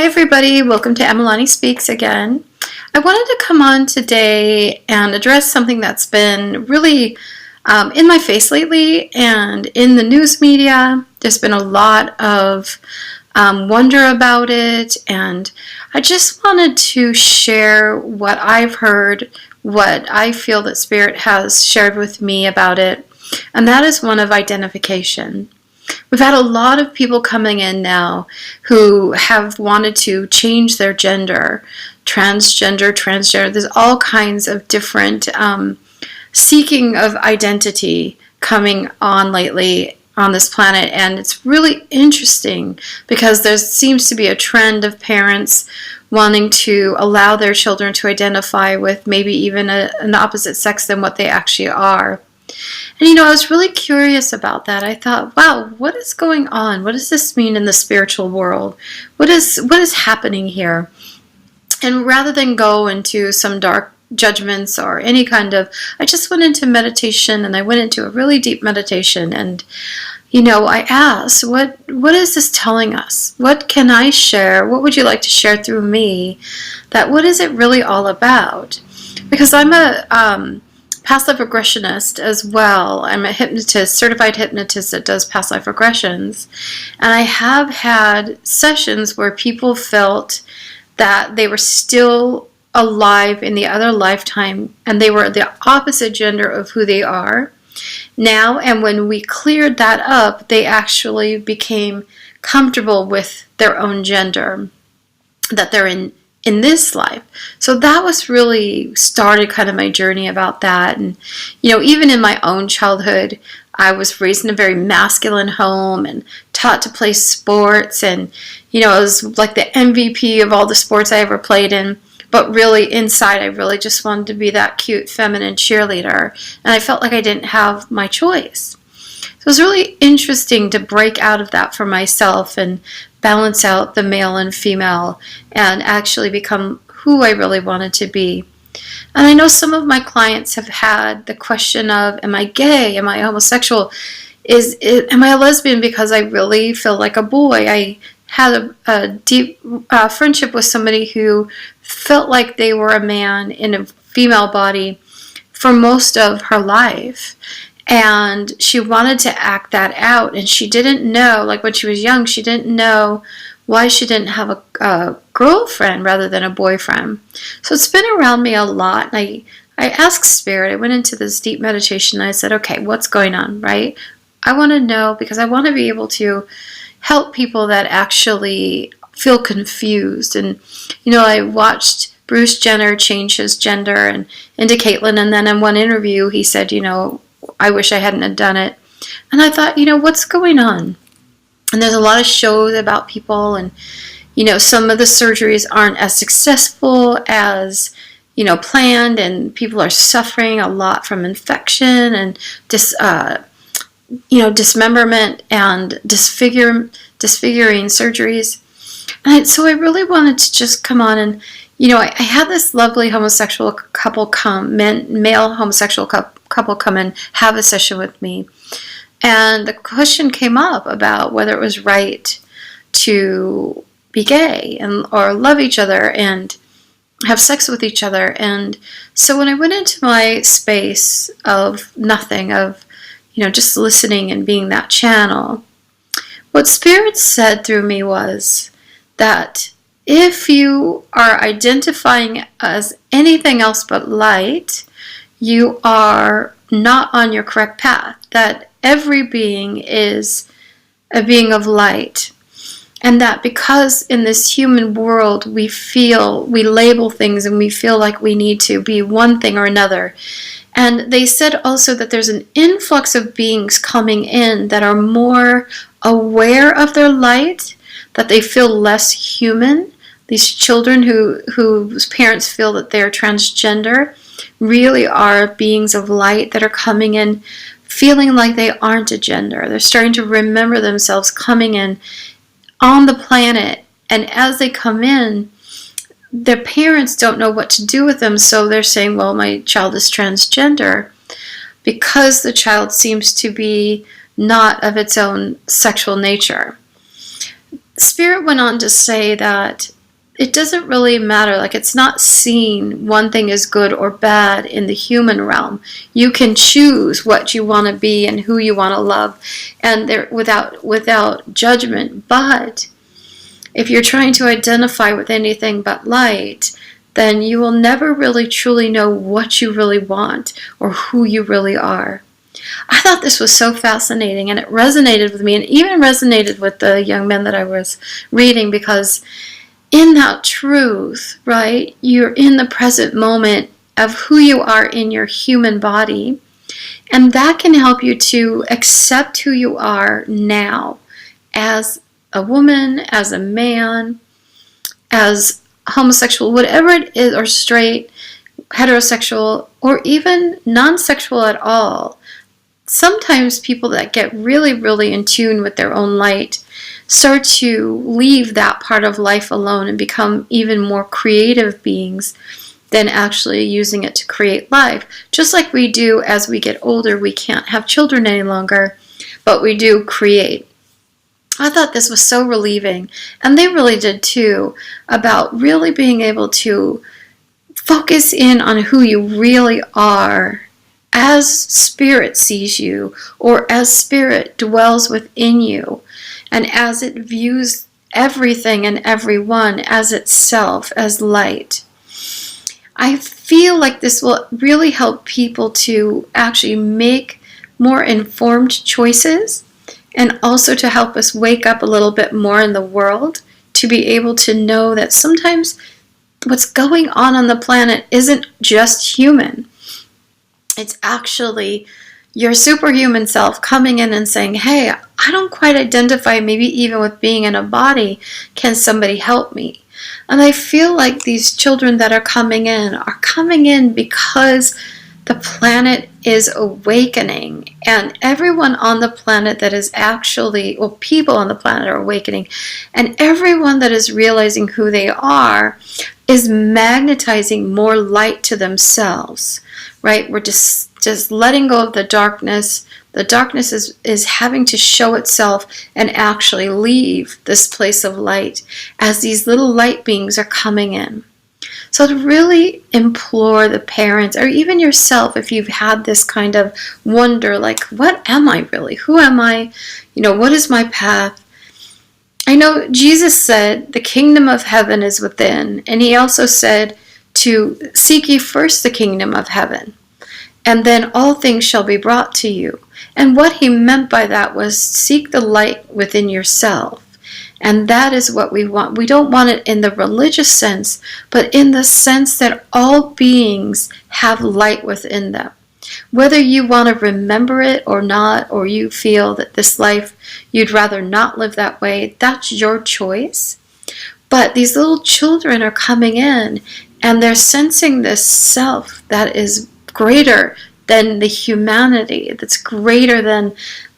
Hi everybody, welcome to Emalani Speaks again. I wanted to come on today and address something that's been really in my face lately and in the news media. There's been a lot of wonder about it, and I just wanted to share what I've heard, what I feel that Spirit has shared with me about it, and that is one of identification. We've had a lot of people coming in now who have wanted to change their gender, transgender. There's all kinds of different seeking of identity coming on lately on this planet, and it's really interesting because there seems to be a trend of parents wanting to allow their children to identify with maybe even an opposite sex than what they actually are. And I was really curious about that. I thought, wow, what is going on? What does this mean in the spiritual world? What is happening here? And rather than go into some dark judgments or any kind of, I just went into meditation, and I went into a really deep meditation, and I asked, what is this telling us? What can I share? What would you like to share through me? What is it really all about? Because I'm a past life regressionist as well. I'm a hypnotist, certified hypnotist that does past life regressions. And I have had sessions where people felt that they were still alive in the other lifetime and they were the opposite gender of who they are now. And when we cleared that up, they actually became comfortable with their own gender that they're in this life. So that was really started kind of my journey about that. And even in my own childhood, I was raised in a very masculine home and taught to play sports, and I was like the MVP of all the sports I ever played in, but really inside I really just wanted to be that cute feminine cheerleader, and I felt like I didn't have my choice. So it was really interesting to break out of that for myself and balance out the male and female and actually become who I really wanted to be. And I know some of my clients have had the question of, am I gay? Am I homosexual? Am I a lesbian because I really feel like a boy? I had a deep friendship with somebody who felt like they were a man in a female body for most of her life. And she wanted to act that out, and she didn't know, like when she was young, she didn't know why she didn't have a girlfriend rather than a boyfriend. So it's been around me a lot, and I asked Spirit, I went into this deep meditation, and I said, okay, what's going on, right? I want to know, because I want to be able to help people that actually feel confused. And, I watched Bruce Jenner change his gender and into Caitlyn, and then in one interview he said, I wish I hadn't done it. And I thought, what's going on? And there's a lot of shows about people, and, some of the surgeries aren't as successful as, planned, and people are suffering a lot from infection and dismemberment and disfiguring surgeries. And so I really wanted to just come on and, I had this lovely homosexual couple male homosexual couple come and have a session with me. And the question came up about whether it was right to be gay or love each other and have sex with each other. And so when I went into my space of nothing, of, just listening and being that channel, what Spirit said through me was that if you are identifying as anything else but light, you are not on your correct path. That every being is a being of light. And that because in this human world we label things and we feel like we need to be one thing or another. And they said also that there's an influx of beings coming in that are more aware of their light, that they feel less human. These children whose parents feel that they're transgender really are beings of light that are coming in feeling like they aren't a gender. They're starting to remember themselves coming in on the planet, and as they come in, their parents don't know what to do with them, so they're saying, well, my child is transgender, because the child seems to be not of its own sexual nature. Spirit went on to say that it doesn't really matter, like it's not seen one thing is good or bad in the human realm. You can choose what you want to be and who you want to love, and there without judgment. But if you're trying to identify with anything but light, then you will never really truly know what you really want or who you really are. I thought this was so fascinating, and it resonated with me, and even resonated with the young men that I was reading, because in that truth, right, you're in the present moment of who you are in your human body, and that can help you to accept who you are now as a woman, as a man, as homosexual, whatever it is, or straight, heterosexual, or even non-sexual at all. Sometimes people that get really, really in tune with their own light start to leave that part of life alone and become even more creative beings than actually using it to create life. Just like we do as we get older, we can't have children any longer, but we do create. I thought this was so relieving, and they really did too, about really being able to focus in on who you really are as Spirit sees you, or as Spirit dwells within you, and as it views everything and everyone as itself, as light. I feel like this will really help people to actually make more informed choices, and also to help us wake up a little bit more in the world, to be able to know that sometimes what's going on the planet isn't just human. It's actually your superhuman self coming in and saying, hey, I don't quite identify maybe even with being in a body. Can somebody help me? And I feel like these children that are coming in because the planet is awakening, and everyone on the planet that is actually, well, people on the planet are awakening, and everyone that is realizing who they are is magnetizing more light to themselves, right? We're just letting go of the darkness. The darkness is having to show itself and actually leave this place of light as these little light beings are coming in. So to really implore the parents, or even yourself, if you've had this kind of wonder, like, what am I really? Who am I? What is my path? I know Jesus said the kingdom of heaven is within, and he also said to seek ye first the kingdom of heaven, and then all things shall be brought to you. And what he meant by that was seek the light within yourself. And that is what we want. We don't want it in the religious sense, but in the sense that all beings have light within them. Whether you want to remember it or not, or you feel that this life you'd rather not live that way, that's your choice. But these little children are coming in, and they're sensing this self that is greater than the humanity, that's greater than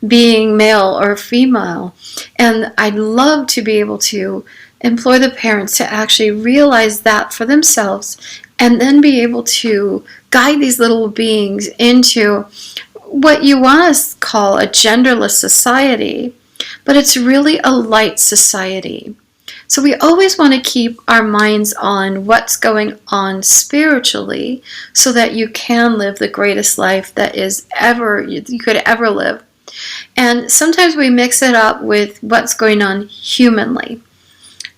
being male or female. And I'd love to be able to implore the parents to actually realize that for themselves, and then be able to guide these little beings into what you want to call a genderless society, but it's really a light society. So we always want to keep our minds on what's going on spiritually, so that you can live the greatest life that you could ever live. And sometimes we mix it up with what's going on humanly.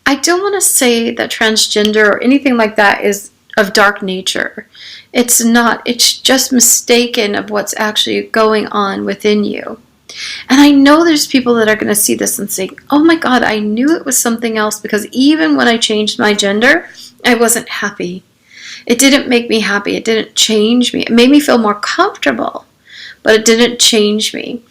I don't want to say that transgender or anything like that is of dark nature. It's not. It's just mistaken of what's actually going on within you. And I know there's people that are going to see this and say, oh my God, I knew it was something else, because even when I changed my gender, I wasn't happy. It didn't make me happy. It didn't change me. It made me feel more comfortable, but it didn't change me.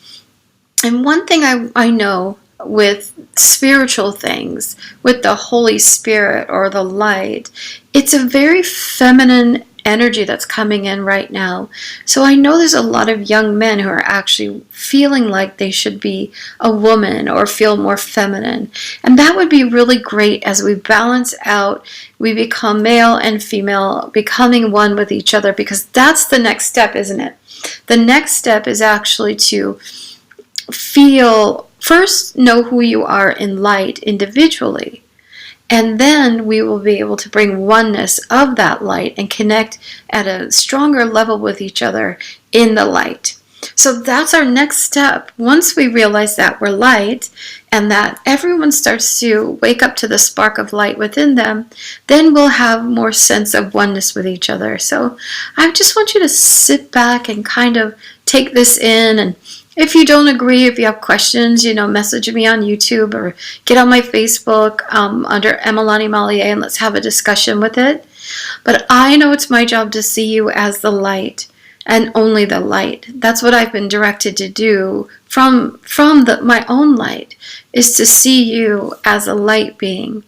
And one thing I know with spiritual things, with the Holy Spirit or the light, it's a very feminine energy that's coming in right now. So I know there's a lot of young men who are actually feeling like they should be a woman or feel more feminine. And that would be really great as we balance out, we become male and female, becoming one with each other, because that's the next step, isn't it? The next step is actually to feel First, know who you are in light individually, and then we will be able to bring oneness of that light and connect at a stronger level with each other in the light. So that's our next step. Once we realize that we're light and that everyone starts to wake up to the spark of light within them, then we'll have more sense of oneness with each other. So I just want you to sit back and kind of take this in. And if you don't agree, if you have questions, message me on YouTube or get on my Facebook under Emalani Mallier, and let's have a discussion with it. But I know it's my job to see you as the light and only the light. That's what I've been directed to do from my own light, is to see you as a light being.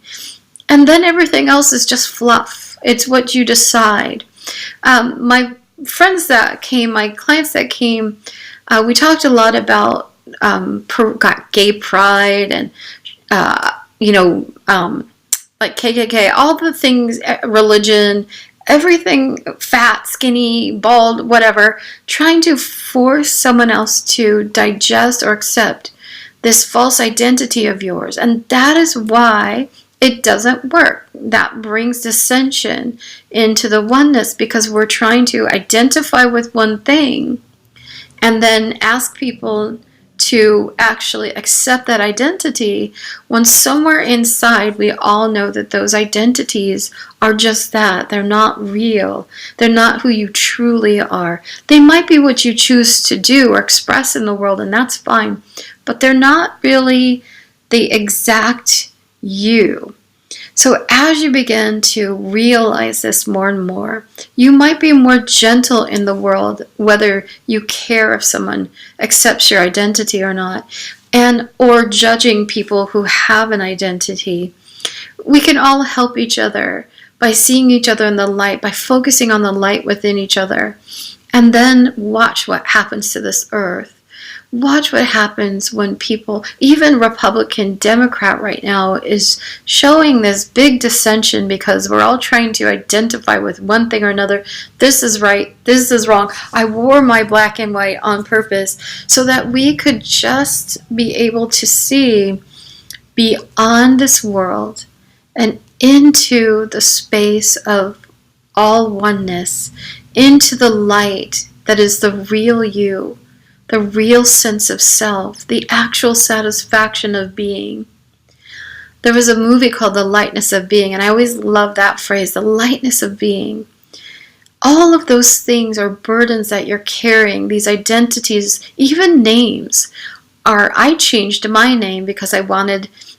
And then everything else is just fluff. It's what you decide. My friends that came, my clients that came, we talked a lot about gay pride and, like KKK, all the things, religion, everything, fat, skinny, bald, whatever, trying to force someone else to digest or accept this false identity of yours. And that is why it doesn't work. That brings dissension into the oneness, because we're trying to identify with one thing and then ask people to actually accept that identity, when somewhere inside we all know that those identities are just that. They're not real. They're not who you truly are. They might be what you choose to do or express in the world, and that's fine, but they're not really the exact you. So as you begin to realize this more and more, you might be more gentle in the world, whether you care if someone accepts your identity or not, or judging people who have an identity. We can all help each other by seeing each other in the light, by focusing on the light within each other, and then watch what happens to this earth. Watch what happens when people, even Republican, Democrat right now, is showing this big dissension because we're all trying to identify with one thing or another. This is right, this is wrong. I wore my black and white on purpose so that we could just be able to see beyond this world and into the space of all oneness, into the light that is the real you. The real sense of self, the actual satisfaction of being. There was a movie called The Lightness of Being, and I always love that phrase, the lightness of being. All of those things are burdens that you're carrying, these identities, even names. I changed my name because I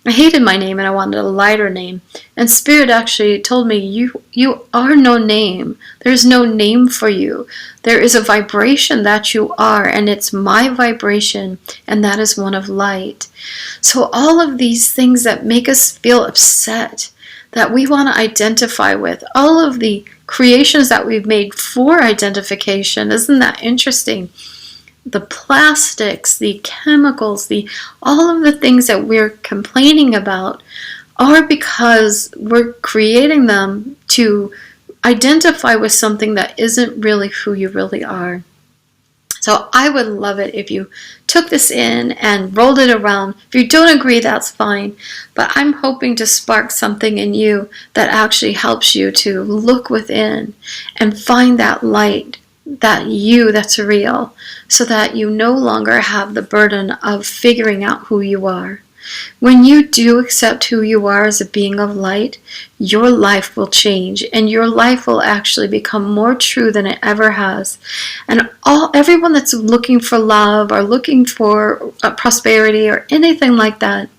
hated my name and I wanted a lighter name. And Spirit actually told me, you are no name. There's no name for you. There is a vibration that you are, and it's my vibration, and that is one of light. So all of these things that make us feel upset, that we want to identify with, all of the creations that we've made for identification, isn't that interesting? The plastics, the chemicals, all of the things that we're complaining about are because we're creating them to identify with something that isn't really who you really are. So I would love it if you took this in and rolled it around. If you don't agree, that's fine. But I'm hoping to spark something in you that actually helps you to look within and find that light, that you that's real, so that you no longer have the burden of figuring out who you are. When you do accept who you are as a being of light, your life will change, and your life will actually become more true than it ever has. And everyone that's looking for love or looking for prosperity or anything like that,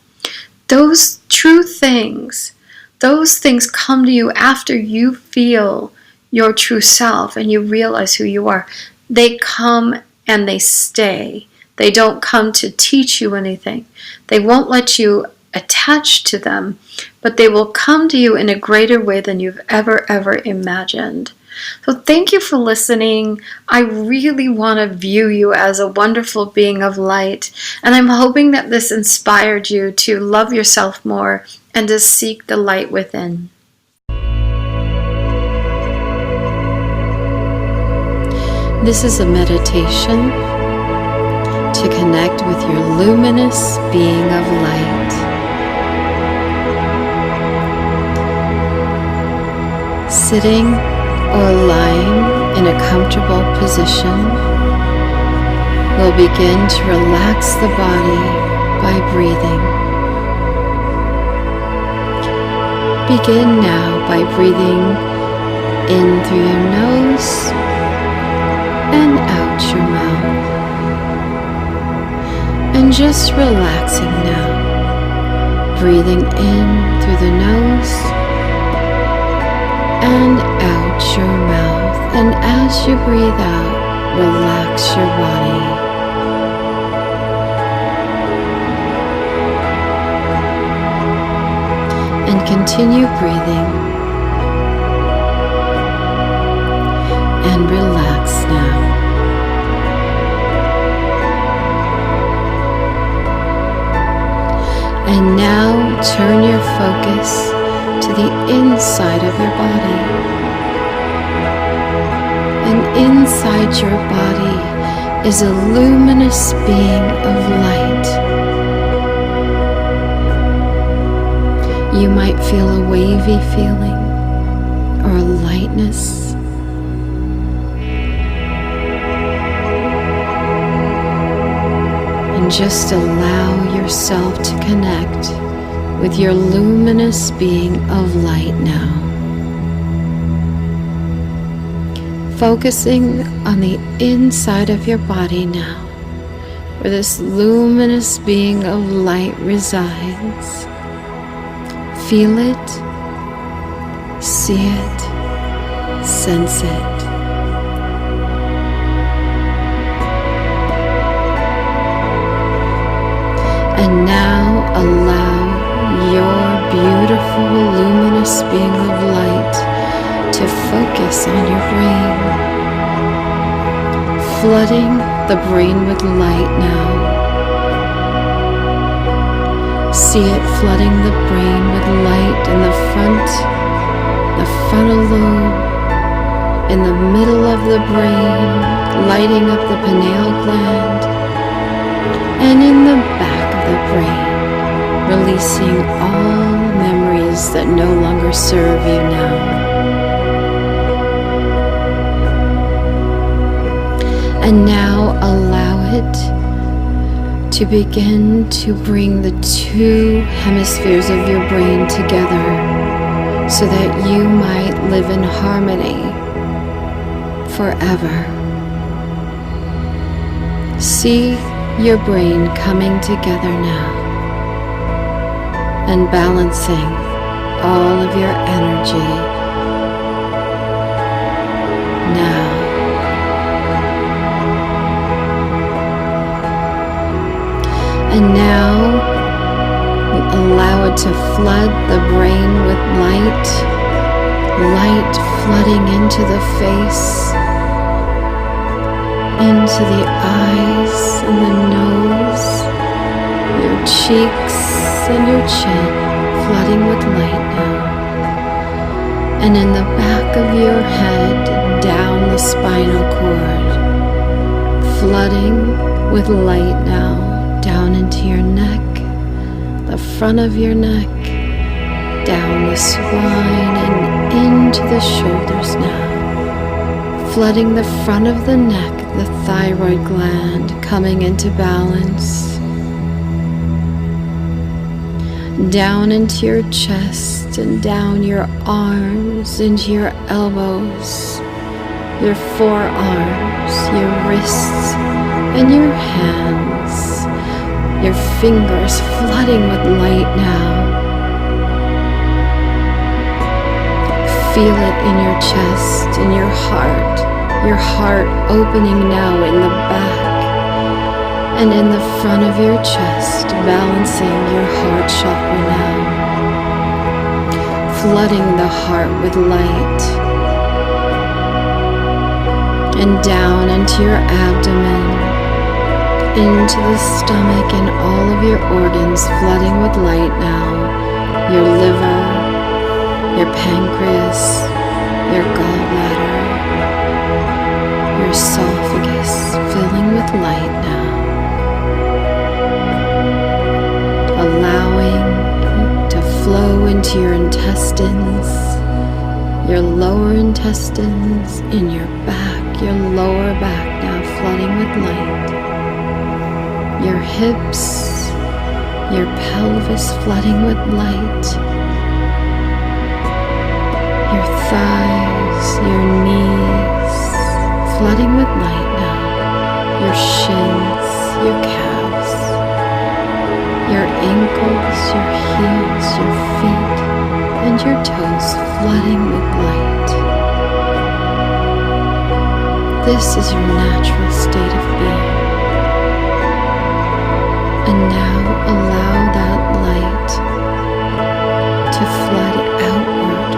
those true things, those things come to you after you feel your true self and you realize who you are. They come and they stay. They don't come to teach you anything. They won't let you attach to them, but they will come to you in a greater way than you've ever imagined. So thank you for listening. I really want to view you as a wonderful being of light, and I'm hoping that this inspired you to love yourself more and to seek the light within. This is a meditation to connect connect with your luminous being of light. Sitting or lying in a comfortable position, we'll begin to relax the body by breathing. Begin now by breathing in through your nose and out your mouth. And just relaxing now, breathing in through the nose and out your mouth. And as you breathe out, relax your body. And continue breathing and relax now. And now turn your focus to the inside of your body. And inside your body is a luminous being of light. You might feel a wavy feeling or a lightness. And just allow yourself to connect with your luminous being of light now. Focusing on the inside of your body now, where this luminous being of light resides. Feel it, see it, sense it. And now allow your beautiful luminous being of light to focus on your brain, flooding the brain with light now. See it flooding the brain with light in the frontal lobe, in the middle of the brain, lighting up the pineal gland, and in the back of the brain, releasing all memories that no longer serve you now. And now allow it to begin to bring the two hemispheres of your brain together so that you might live in harmony forever. See your brain coming together now and balancing all of your energy now. And now allow it to flood the brain with light, light flooding into the face, into the eyes and the nose, your cheeks and your chin, flooding with light now. And in the back of your head, down the spinal cord, flooding with light now. Down into your neck, the front of your neck, down the spine and into the shoulders now. Flooding the front of the neck, the thyroid gland coming into balance. Down into your chest and down your arms, into your elbows, your forearms, your wrists, and your hands. Your fingers flooding with light now. Feel it in your chest, in your heart opening now in the back and in the front of your chest, balancing your heart chakra now. Flooding the heart with light. And down into your abdomen, into the stomach and all of your organs, flooding with light now. Your liver, your pancreas, your gallbladder, your esophagus, filling with light now. to your intestines, your lower intestines, in your back, your lower back now flooding with light. Your hips, your pelvis flooding with light. Your thighs, your knees flooding with light now. Your shins, your calves, your ankles, your heels, your feet, and your toes flooding with light. This is your natural state of being. And now allow that light to flood outward.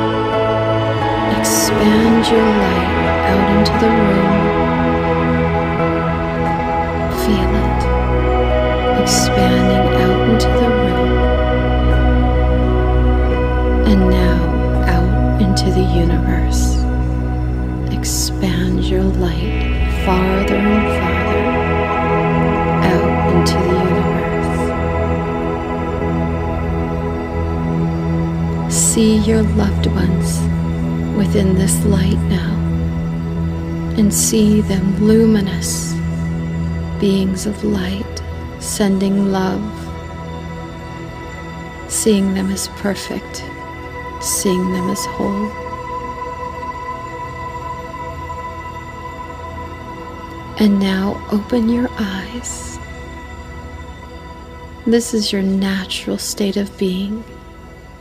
Expand your light out into the room. Feel it expanding out into the room. And now out into the universe. Expand your light farther and farther out into the universe. See your loved ones within this light now, and see them luminous beings of light, sending love, seeing them as perfect, seeing them as whole. And now open your eyes. This is your natural state of being,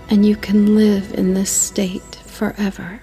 and you can live in this state forever.